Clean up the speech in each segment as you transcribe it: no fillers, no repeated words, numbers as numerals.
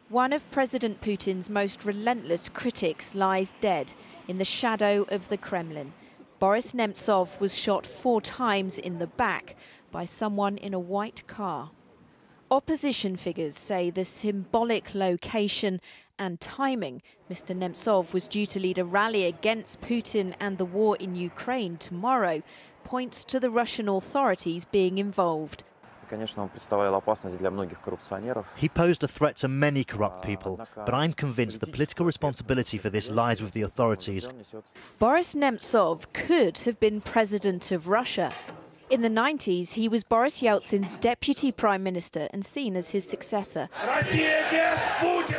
One of President Putin's most relentless critics lies dead in the shadow of the Kremlin. Boris Nemtsov was shot 4 times in the back by someone in a white car. Opposition figures say the symbolic location and timing. Mr. Nemtsov was due to lead a rally against Putin and the war in Ukraine tomorrow, points to the Russian authorities being involved. He posed a threat to many corrupt people, but I'm convinced the political responsibility for this lies with the authorities. Boris Nemtsov could have been president of Russia. In the 90s, he was Boris Yeltsin's deputy prime minister and seen as his successor.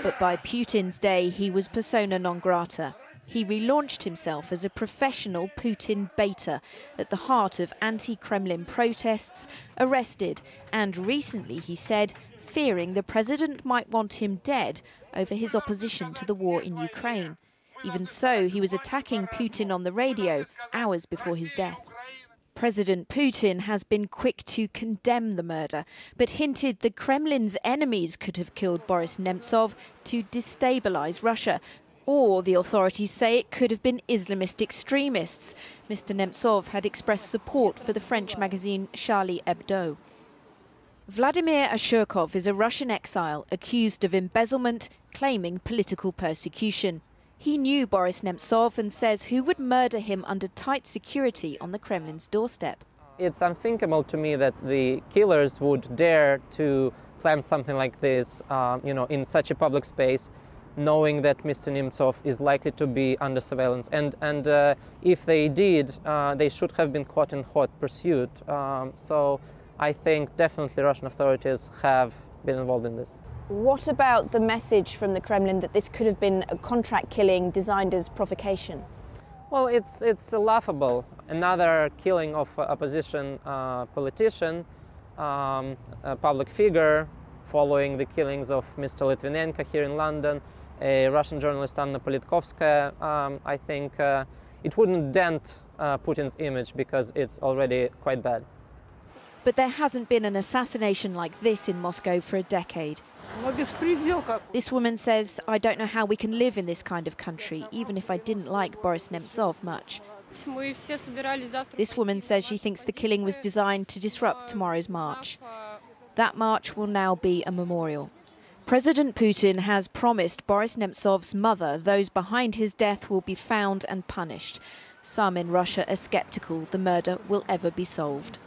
But by Putin's day, he was persona non grata. He relaunched himself as a professional Putin baiter at the heart of anti-Kremlin protests, arrested, and recently, he said, fearing the president might want him dead over his opposition to the war in Ukraine. Even so, he was attacking Putin on the radio hours before his death. President Putin has been quick to condemn the murder, but hinted the Kremlin's enemies could have killed Boris Nemtsov to destabilize Russia. Or the authorities say it could have been Islamist extremists. Mr. Nemtsov had expressed support for the French magazine Charlie Hebdo. Vladimir Ashurkov is a Russian exile accused of embezzlement, claiming political persecution. He knew Boris Nemtsov and says who would murder him under tight security on the Kremlin's doorstep. It's unthinkable to me that the killers would dare to plan something like this, in such a public space, knowing that Mr. Nemtsov is likely to be under surveillance. And if they did, they should have been caught in hot pursuit. So I think definitely Russian authorities have been involved in this. What about the message from the Kremlin that this could have been a contract killing designed as provocation? Well, it's laughable. Another killing of opposition politician, a public figure, following the killings of Mr. Litvinenko here in London, a Russian journalist Anna Politkovskaya. I think it wouldn't dent Putin's image because it's already quite bad. But there hasn't been an assassination like this in Moscow for a decade. This woman says, I don't know how we can live in this kind of country, even if I didn't like Boris Nemtsov much. This woman says she thinks the killing was designed to disrupt tomorrow's march. That march will now be a memorial. President Putin has promised Boris Nemtsov's mother those behind his death will be found and punished. Some in Russia are sceptical the murder will ever be solved.